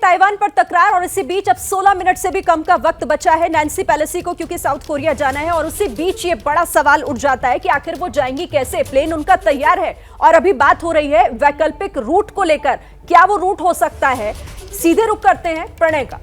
Taiwan पर तकरार और इसी बीच अब 16 मिनट से भी कम का वक्त बचा है नैन्सी पेलोसी को, क्योंकि साउथ कोरिया जाना है। और उसी बीच ये बड़ा सवाल उठ जाता है कि आखिर वो जाएंगी कैसे। प्लेन उनका तैयार है और अभी बात हो रही है वैकल्पिक रूट को लेकर। क्या वो रूट हो सकता है? सीधे रुख करते हैं प्रणय का।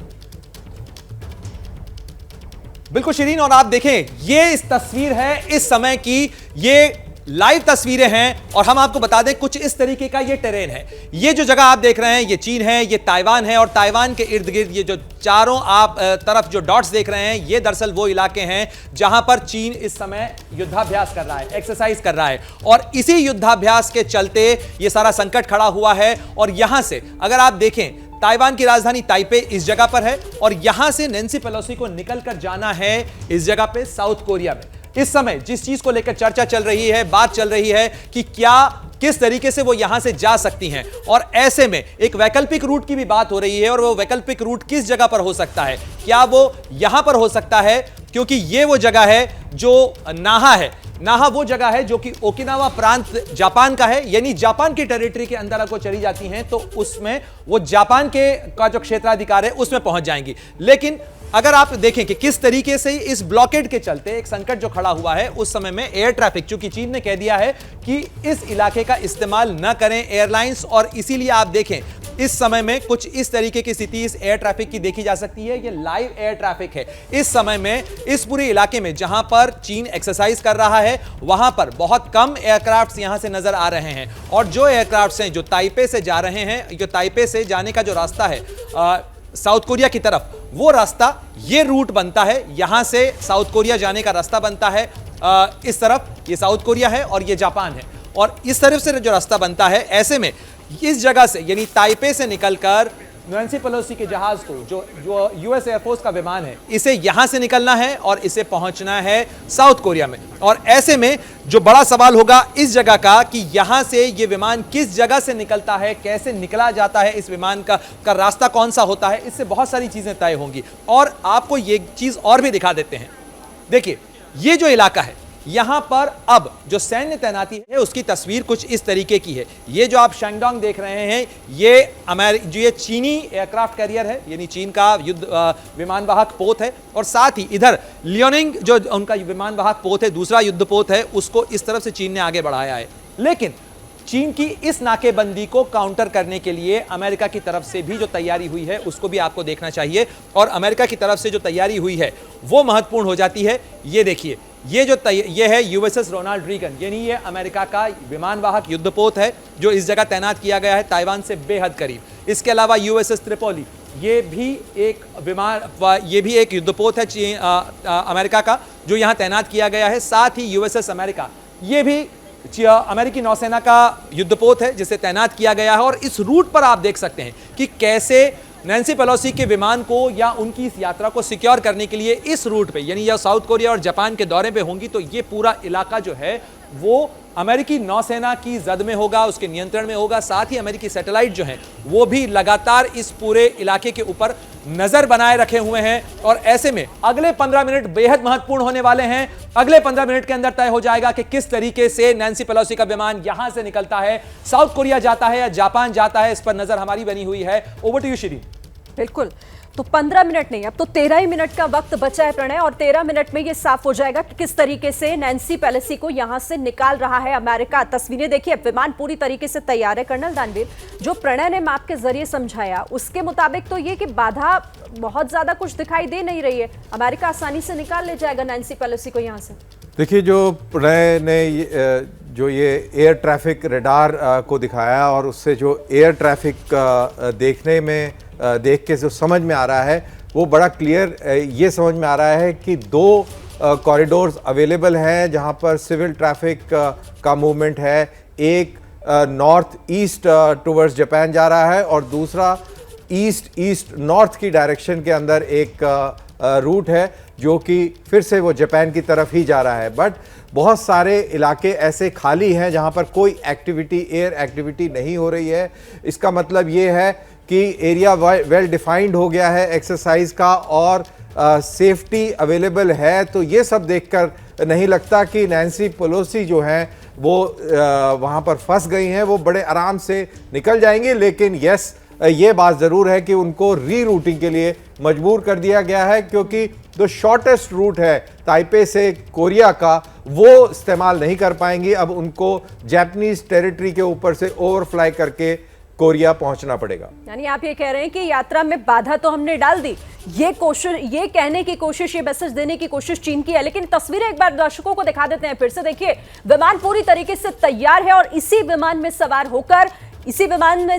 बिल्कुल शिरीन, और आप देखें ये इस तस्वीर है इस समय की, ये लाइव तस्वीरें हैं और हम आपको बता दें कुछ इस तरीके का ये टेरेन है। ये जो जगह आप देख रहे हैं ये चीन है, ये ताइवान है और ताइवान के इर्द गिर्द ये जो चारों आप तरफ जो डॉट्स देख रहे हैं ये दरअसल वो इलाके हैं जहां पर चीन इस समय युद्धाभ्यास कर रहा है, एक्सरसाइज कर रहा है। और इसी युद्धाभ्यास के चलते ये सारा संकट खड़ा हुआ है। और यहां से अगर आप देखें ताइवान की राजधानी ताइपे इस जगह पर है और यहां से नैन्सी पेलोसी को निकलकर जाना है इस जगह पे साउथ कोरिया में। इस समय जिस चीज को लेकर चर्चा चल रही है, बात चल रही है कि किस तरीके से वो यहां से जा सकती हैं। और ऐसे में एक वैकल्पिक रूट की भी बात हो रही है और वो वैकल्पिक रूट किस जगह पर हो सकता है? क्या वो यहां पर हो सकता है? क्योंकि ये वो जगह है जो नाहा है। नाहा वो जगह है जो कि ओकिनावा प्रांत जापान का है, यानी जापान की टेरिटरी के अंदर अगर चली जाती हैं तो उसमें वो जापान का जो क्षेत्राधिकार है उसमें पहुंच जाएंगी। लेकिन अगर आप देखें कि किस तरीके से इस ब्लॉकेड के चलते एक संकट जो खड़ा हुआ है, उस समय में एयर ट्रैफिक, चूंकि चीन ने कह दिया है कि इस इलाके का इस्तेमाल न करें एयरलाइंस, और इसीलिए आप देखें इस समय में कुछ इस तरीके की स्थिति इस एयर ट्रैफिक की देखी जा सकती है। ये लाइव एयर ट्रैफिक है इस समय में इस पूरे इलाके में जहां पर चीन एक्सरसाइज कर रहा है। वहां पर बहुत कम एयरक्राफ्ट्स यहां से नजर आ रहे हैं और जो एयरक्राफ्ट्स हैं जो ताइपे से जा रहे हैं, जो ताइपे से जाने का जो रास्ता है साउथ कोरिया की तरफ, वो रास्ता ये रूट बनता है। यहां से साउथ कोरिया जाने का रास्ता बनता है। इस तरफ ये साउथ कोरिया है और ये जापान है और इस तरफ से जो रास्ता बनता है, ऐसे में इस जगह से यानी ताइपे से निकलकर नैन्सी पेलोसी के जहाज को जो यूएस एयरफोर्स का विमान है, इसे यहां से निकलना है और इसे पहुंचना है साउथ कोरिया में। और ऐसे में जो बड़ा सवाल होगा इस जगह का कि यहां से ये विमान किस जगह से निकलता है, कैसे निकला जाता है, इस विमान का रास्ता कौन सा होता है, इससे बहुत सारी चीजें तय होंगी। और आपको ये चीज और भी दिखा देते हैं। देखिए ये जो इलाका है यहां पर अब जो सैन्य तैनाती है उसकी तस्वीर कुछ इस तरीके की है। ये जो आप शैंगडोंग देख रहे हैं ये चीनी एयरक्राफ्ट कैरियर है, यानी चीन का युद्ध विमानवाहक पोत है। और साथ ही इधर लियोनिंग जो उनका विमानवाहक पोत है, दूसरा युद्ध पोत है, उसको इस तरफ से चीन ने आगे बढ़ाया है। लेकिन चीन की इस नाकेबंदी को काउंटर करने के लिए अमेरिका की तरफ से भी जो तैयारी हुई है उसको भी आपको देखना चाहिए। और अमेरिका की तरफ से जो तैयारी हुई है वो महत्वपूर्ण हो जाती है। ये देखिए ये है यूएसएस रोनाल्ड रीगन, यानी ये अमेरिका का विमानवाहक युद्धपोत है जो इस जगह तैनात किया गया है ताइवान से बेहद करीब। इसके अलावा यूएसएस त्रिपोली ये भी एक युद्धपोत है अमेरिका का जो यहाँ तैनात किया गया है। साथ ही यूएसएस अमेरिका ये भी अमेरिकी नौसेना का युद्धपोत है जिसे तैनात किया गया है। और इस रूट पर आप देख सकते हैं कि कैसे नैन्सी पेलोसी के विमान को या उनकी इस यात्रा को सिक्योर करने के लिए इस रूट पे, यानी या साउथ कोरिया और जापान के दौरे पे होंगी, तो ये पूरा इलाका जो है वो अमेरिकी नौसेना की जद में होगा, उसके नियंत्रण में होगा। साथ ही अमेरिकी सैटेलाइट जो हैं वो भी लगातार इस पूरे इलाके के ऊपर नजर बनाए रखे हुए हैं। और ऐसे में अगले 15 मिनट बेहद महत्वपूर्ण होने वाले हैं। अगले 15 मिनट के अंदर तय हो जाएगा कि किस तरीके से नैन्सी पेलोसी का विमान यहां से निकलता है, साउथ कोरिया जाता है या जापान जाता है। इस पर नजर हमारी बनी हुई है। Over to you Shirin. बिल्कुल, तो 15 मिनट नहीं, अब तो 13 ही मिनट का वक्त बचा है प्रणय, और 13 मिनट में यह साफ हो जाएगा कि किस तरीके से नैन्सी पेलोसी को यहां से निकाल रहा है अमेरिका। तस्वीरें देखिए, विमान पूरी तरीके से तैयार है। कर्नल दानवीर, जो प्रणय ने मैप के जरिए समझाया उसके मुताबिक तो ये कि बाधा बहुत ज्यादा कुछ दिखाई दे नहीं रही है, अमेरिका आसानी से निकाल ले जाएगा नैन्सी पेलोसी को यहां से। देखिए, जो प्रणय ने जो ये एयर ट्रैफिक रडार को दिखाया और उससे जो एयर ट्रैफिक देखने में देख के जो समझ में आ रहा है वो बड़ा क्लियर ये समझ में आ रहा है कि दो कॉरिडोर्स अवेलेबल हैं जहां पर सिविल ट्रैफिक का मूवमेंट है। एक नॉर्थ ईस्ट टुवर्ड्स जापान जा रहा है और दूसरा ईस्ट ईस्ट नॉर्थ की डायरेक्शन के अंदर एक रूट है जो कि फिर से वो जापान की तरफ ही जा रहा है। बट बहुत सारे इलाके ऐसे खाली हैं जहां पर कोई एक्टिविटी, एयर एक्टिविटी नहीं हो रही है। इसका मतलब ये है कि एरिया वेल डिफाइंड हो गया है एक्सरसाइज का और सेफ्टी अवेलेबल है। तो ये सब देखकर नहीं लगता कि नैन्सी पेलोसी जो हैं वो वहाँ पर फंस गई हैं, वो बड़े आराम से निकल जाएंगे। लेकिन यस, ये बात ज़रूर है कि उनको री-रूटिंग के लिए मजबूर कर दिया गया है, क्योंकि जो शॉर्टेस्ट रूट है ताइपे से कोरिया का, वो इस्तेमाल नहीं कर पाएंगी। अब उनको जापानीज टेरिटरी के ऊपर से ओवरफ्लाई करके कोरिया पहुंचना पड़ेगा। यानी आप ये कह रहे हैं कि यात्रा में बाधा तो हमने डाल दी, ये कहने की कोशिश, ये मैसेज देने की कोशिश चीन की है। लेकिन तस्वीरें एक बार दर्शकों को दिखा देते हैं फिर से। देखिए, विमान पूरी तरीके से तैयार है और इसी विमान में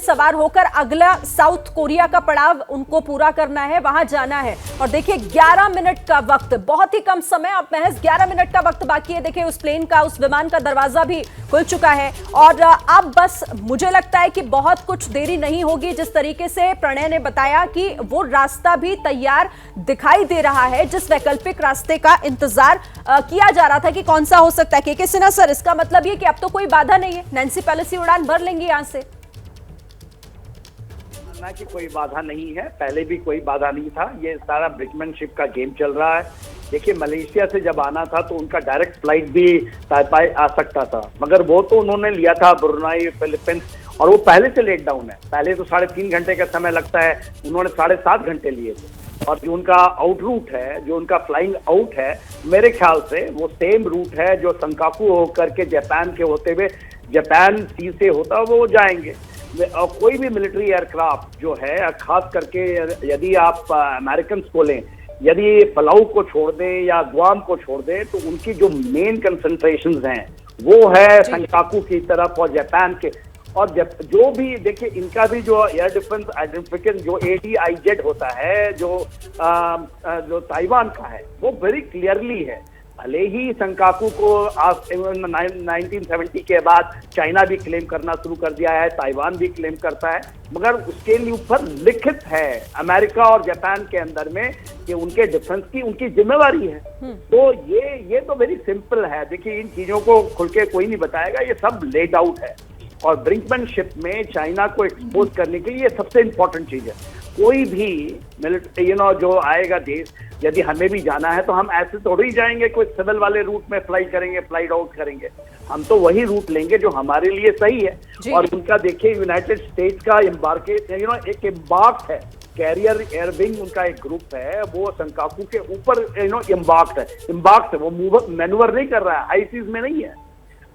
सवार होकर अगला साउथ कोरिया का पड़ाव उनको पूरा करना है, वहां जाना है। और देखिए 11 मिनट का वक्त, बहुत ही कम समय, अब महज 11 मिनट का वक्त बाकी है। देखिए उस प्लेन का, उस विमान का दरवाजा भी खुल चुका है और अब बस मुझे लगता है कि बहुत कुछ देरी नहीं होगी। जिस तरीके से प्रणय ने बताया कि वो रास्ता भी तैयार दिखाई दे रहा है, जिस वैकल्पिक रास्ते का इंतजार किया जा रहा था कि कौन सा हो सकता है। के सिन्हा सर, इसका मतलब ये कि अब तो कोई बाधा नहीं है, नैन्सी पेलोसी उड़ान भर लेंगी यहां से? कि कोई बाधा नहीं है, पहले भी कोई बाधा नहीं था। ये सारा ब्रिकमैनशिप का गेम चल रहा है। देखिए, मलेशिया से जब आना था तो उनका डायरेक्ट फ्लाइट भी ताइपाई आ सकता था, मगर वो तो उन्होंने लिया था ब्रुनाई, फिलीपींस, और वो पहले से लेट डाउन है। पहले तो 3.5 घंटे का समय लगता है, उन्होंने 7.5 घंटे लिए थे। और जो उनका आउट रूट है, जो उनका फ्लाइंग आउट है, मेरे ख्याल से वो सेम रूट है जो संकाकू होकर के जापान के होते हुए, जापान सी से होता वो जाएंगे। कोई भी मिलिट्री एयरक्राफ्ट जो है, खास करके यदि आप अमेरिकन को लें, यदि पलाऊ को छोड़ दें या गुआम को छोड़ दें, तो उनकी जो मेन कंसंट्रेशंस हैं वो है संकाकू की तरफ और जापान के। और जो भी देखिए, इनका भी जो एयर डिफेंस आइडेंटिफिकेशन जो ADIZ होता है, जो ताइवान का है, वो वेरी क्लियरली है। भले ही संकाकू को 1970 के बाद चाइना भी क्लेम करना शुरू कर दिया है, ताइवान भी क्लेम करता है, मगर उसके लिए ऊपर लिखित है अमेरिका और जापान के अंदर में कि उनके डिफेंस की उनकी जिम्मेवारी है। तो ये तो वेरी सिंपल है। देखिए, इन चीजों को खुल के कोई नहीं बताएगा, ये सब लेड आउट है। और ब्रिंकमैनशिप में चाइना को एक्सपोज करने के लिए सबसे इंपॉर्टेंट चीज है। कोई भी मिलिट्री जो आएगा देश, यदि हमें भी जाना है तो हम ऐसे थोड़ी ही जाएंगे कोई सिविल वाले रूट में फ्लाई करेंगे, फ्लाइट आउट करेंगे। हम तो वही रूट लेंगे जो हमारे लिए सही है। और उनका देखिए, यूनाइटेड स्टेट्स का एम्बार्केशन एक एम्बार्क है, कैरियर एयर विंग उनका एक ग्रुप है, वो संकाकू के ऊपर एम्बार्क्ड है, वो मैन्यूवर नहीं कर रहा है, हाई सीज में नहीं है।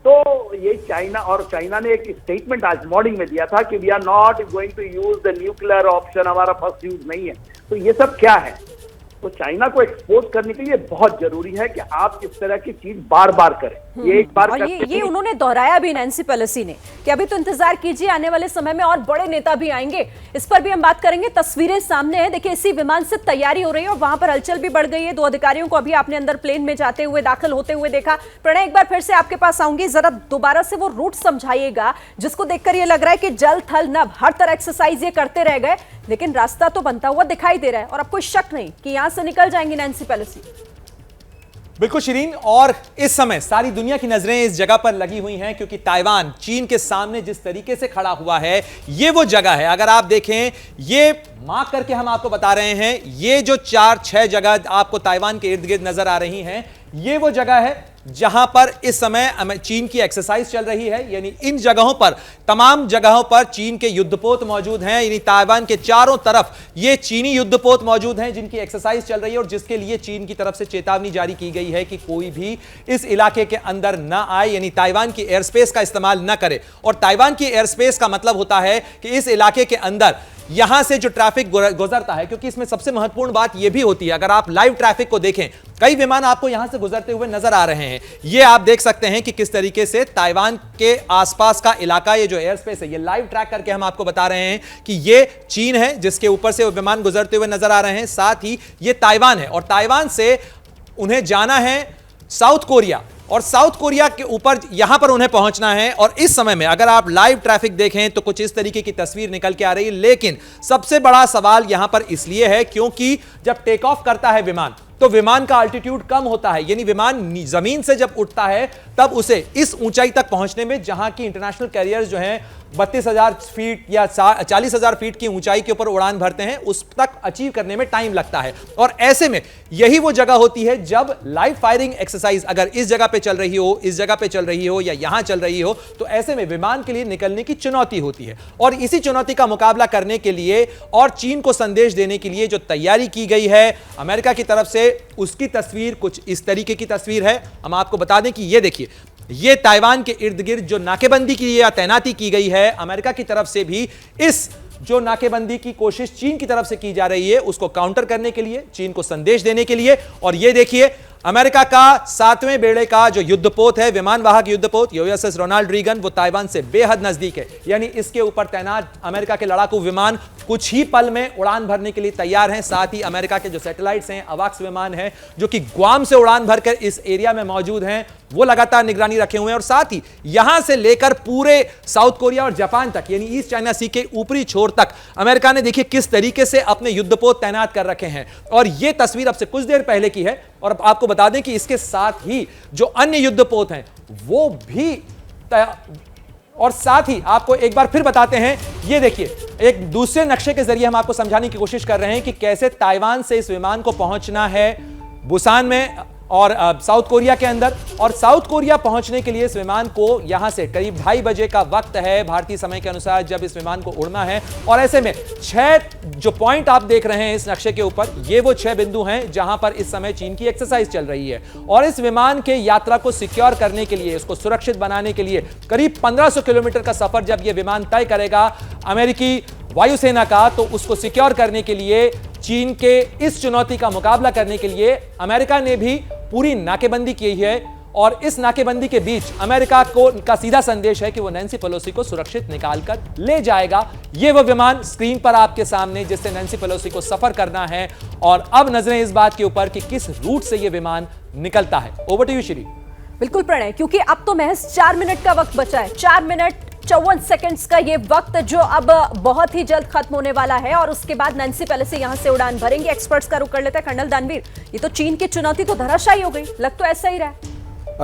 तो ये चाइना ने एक स्टेटमेंट आज मॉर्निंग में दिया था कि we are not going to use the nuclear option, हमारा फर्स्ट यूज नहीं है। तो ये सब क्या है? तो चाइना को एक्सपोज करने के लिए बहुत जरूरी है कि आप इस तरह की चीज बार बार करें। ये एक बार ये उन्होंने दोहराया भी नैन्सी पेलोसी ने कि अभी तो इंतजार कीजिए, आने वाले समय में और बड़े नेता भी आएंगे। इस पर भी हम बात करेंगे। तस्वीरें सामने हैं, देखिए इसी विमान से तैयारी हो रही है और वहां पर हलचल भी बढ़ गई है। 2 अधिकारियों को अभी आपने अंदर प्लेन में जाते हुए, दाखिल होते हुए देखा। प्रणय, एक बार फिर से आपके पास आऊंगी, जरा दोबारा से वो रूट समझाइएगा जिसको देखकर ये लग रहा है कि जल थल नभ हर तरह एक्सरसाइज ये करते रह गए, लेकिन रास्ता तो बनता हुआ दिखाई दे रहा है और अब कोई शक नहीं कि यहां से निकल जाएंगी नैन्सी पेलोसी। बिल्कुल शिरीन, और इस समय सारी दुनिया की नजरें इस जगह पर लगी हुई हैं क्योंकि ताइवान चीन के सामने जिस तरीके से खड़ा हुआ है, ये वो जगह है। अगर आप देखें, ये मार्क करके हम आपको बता रहे हैं, ये जो 4-6 जगह आपको ताइवान के इर्द गिर्द नजर आ रही हैं, ये वो जगह है जहां पर इस समय चीन की एक्सरसाइज चल रही है। यानी इन जगहों पर, तमाम जगहों पर चीन के युद्धपोत मौजूद हैं। यानी ताइवान के चारों तरफ ये चीनी युद्धपोत मौजूद हैं जिनकी एक्सरसाइज चल रही है और जिसके लिए चीन की तरफ से चेतावनी जारी की गई है कि कोई भी इस इलाके के अंदर ना आए, यानी ताइवान की एयर स्पेस का इस्तेमाल ना करे। और ताइवान की एयर स्पेस का मतलब होता है कि इस इलाके के अंदर यहां से जो ट्रैफिक गुजरता है, क्योंकि इसमें सबसे महत्वपूर्ण बात यह भी होती है, अगर आप लाइव ट्रैफिक को देखें, कई विमान आपको यहां से गुजरते हुए नजर आ रहे हैं। ये आप देख सकते हैं कि किस तरीके से ताइवान के आसपास का इलाका, ये जो एयर स्पेस है, ये लाइव ट्रैक करके हम आपको बता रहे हैं कि ये चीन है जिसके ऊपर से वो विमान गुजरते हुए नजर आ रहे हैं, साथ ही ये ताइवान है और ताइवान से उन्हें जाना है साउथ कोरिया और साउथ कोरिया के ऊपर यहां पर उन्हें पहुंचना है। और इस समय में अगर आप लाइव ट्रैफिक देखें तो कुछ इस तरीके की तस्वीर निकल के आ रही है। लेकिन सबसे बड़ा सवाल यहां पर इसलिए है क्योंकि जब टेक ऑफ करता है विमान तो विमान का अल्टीट्यूड कम होता है, यानी विमान जमीन से जब उठता है तब उसे इस ऊंचाई तक पहुंचने में, जहां की इंटरनेशनल कैरियर्स जो हैं 32,000 फीट या 40,000 फीट की ऊंचाई के ऊपर उड़ान भरते हैं, उस तक अचीव करने में टाइम लगता है। और ऐसे में यही वो जगह होती है जब लाइव फायरिंग एक्सरसाइज अगर इस जगह पे चल रही हो, इस जगह पे चल रही हो या यहां चल रही हो, तो ऐसे में विमान के लिए निकलने की चुनौती होती है। और इसी चुनौती का मुकाबला करने के लिए और चीन को संदेश देने के लिए जो तैयारी की गई है अमेरिका की तरफ से, उसकी तस्वीर कुछ इस तरीके की तस्वीर है। हम आपको बता दें कि ये देखिए, ये ताइवान के इर्द गिर्द जो नाकेबंदी की या तैनाती की गई है अमेरिका की तरफ से भी, इस जो नाकेबंदी की कोशिश चीन की तरफ से की जा रही है उसको काउंटर करने के लिए, चीन को संदेश देने के लिए। और ये देखिए अमेरिका का 7वें बेड़े का जो युद्धपोत है, विमान वाहक युद्धपोत यूएसएस रोनाल्ड रीगन, वो ताइवान से बेहद नजदीक है, यानी इसके ऊपर तैनात अमेरिका के लड़ाकू विमान कुछ ही पल में उड़ान भरने के लिए तैयार हैं। साथ ही अमेरिका के जो सैटेलाइट्स हैं, अवाक्स विमान हैं जो कि ग्वाम से उड़ान भरकर इस एरिया में मौजूद हैं, वो लगातार निगरानी रखे हुए हैं। और साथ ही यहां से लेकर पूरे साउथ कोरिया और जापान तक, यानी ईस्ट चाइना सी के ऊपरी छोर तक अमेरिका ने देखिए किस तरीके से अपने युद्धपोत तैनात कर रखे हैं। और यह तस्वीर अब से कुछ देर पहले की है। और आपको बता दें कि इसके साथ ही जो अन्य युद्धपोत हैं वो भी और साथ ही आपको एक बार फिर बताते हैं, ये देखिए एक दूसरे नक्शे के जरिए हम आपको समझाने की कोशिश कर रहे हैं कि कैसे ताइवान से इस विमान को पहुंचना है बुसान में और साउथ कोरिया के अंदर। और साउथ कोरिया पहुंचने के लिए इस विमान को यहां से करीब 2:30 बजे का वक्त है भारतीय समय के अनुसार जब इस विमान को उड़ना है। और ऐसे में 6 जो पॉइंट आप देख रहे हैं इस नक्शे के ऊपर, ये वो 6 बिंदु हैं जहां पर इस समय चीन की एक्सरसाइज चल रही है। और इस विमान के यात्रा को सिक्योर करने के लिए, इसको सुरक्षित बनाने के लिए करीब 1500 किलोमीटर का सफर जब यह विमान तय करेगा अमेरिकी वायुसेना का, तो उसको सिक्योर करने के लिए, चीन के इस चुनौती का मुकाबला करने के लिए अमेरिका ने भी पूरी नाकेबंदी की है। और इस नाकेबंदी के बीच अमेरिका का सीधा संदेश है कि वो नैन्सी पेलोसी को सुरक्षित निकालकर ले जाएगा। ये वो विमान स्क्रीन पर आपके सामने जिससे नैन्सी पेलोसी को सफर करना है। और अब नजरें इस बात के ऊपर कि किस रूट से ये विमान निकलता है। Over to you Shri. बिल्कुल प्रणय, क्योंकि अब तो महज 4 मिनट का वक्त बचा है। 4 मिनट 54 सेकंड्स का ये वक्त जो अब बहुत ही जल्द खत्म होने वाला है। और उसके बाद नैन्सी पेलोसी यहां से उड़ान भरेंगे। एक्सपर्ट्स का रुख कर लेते हैं कर्नल दानवीर। ये तो चीन की चुनौती तो धराशायी हो गई, लग तो ऐसा ही रहा है।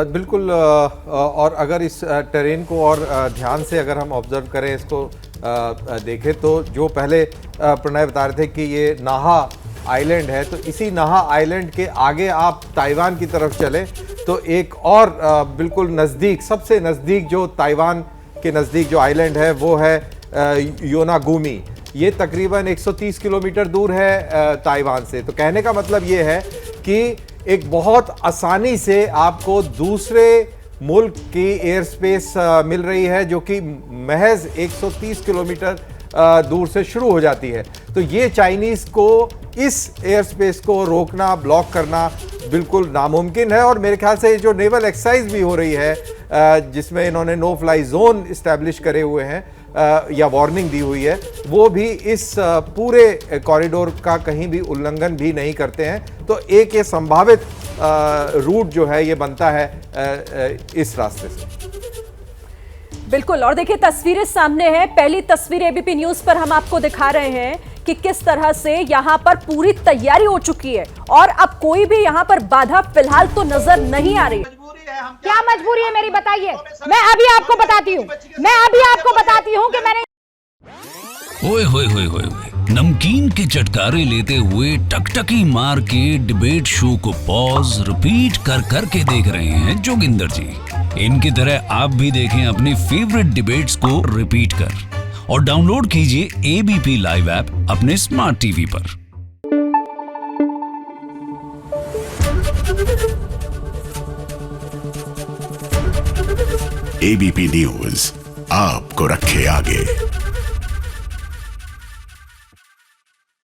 बिल्कुल। और अगर इस टेरेन को और ध्यान से अगर हम ऑब्जर्व करें, इसको देखें, तो जो पहले प्रणय बता रहे थे कि ये नाहा आइलैंड है, तो इसी नाहा आइलैंड के आगे आप ताइवान की तरफ चले तो एक और बिल्कुल नज़दीक, सबसे नज़दीक जो ताइवान के नज़दीक जो आइलैंड है वो है योनागुमी। ये तकरीबन 130 किलोमीटर दूर है ताइवान से। तो कहने का मतलब ये है कि एक बहुत आसानी से आपको दूसरे मुल्क की एयर स्पेस मिल रही है जो कि महज 130 किलोमीटर दूर से शुरू हो जाती है। तो ये चाइनीज़ को इस एयर स्पेस को रोकना, ब्लॉक करना बिल्कुल नामुमकिन है। और मेरे ख्याल से जो नेवल एक्सरसाइज भी हो रही है जिसमें इन्होंने नो फ्लाई जोन इस्टेब्लिश करे हुए हैं या वार्निंग दी हुई है, वो भी इस पूरे कॉरिडोर का कहीं भी उल्लंघन भी नहीं करते हैं। तो एक ये संभावित रूट जो है ये बनता है इस रास्ते से। बिल्कुल। और देखिए तस्वीरें सामने हैं। पहली तस्वीर एबीपी न्यूज पर हम आपको दिखा रहे हैं कि किस तरह से यहां पर पूरी तैयारी हो चुकी है और अब कोई भी यहां पर बाधा फिलहाल तो नजर नहीं आ रही। क्या मजबूरी है मेरी, बताइए। मैं अभी आपको बताती हूँ कि मैंने ओए होए होए होए नमकीन के चटकारे लेते हुए टकटकी मार के डिबेट शो को पॉज रिपीट कर कर के देख रहे हैं जोगिंदर जी। इनकी तरह आप भी देखें अपनी फेवरेट डिबेट्स को रिपीट कर और डाउनलोड कीजिए एबीपी लाइव ऐप अपने स्मार्ट टीवी पर। एबीपी न्यूज आपको रखे आगे।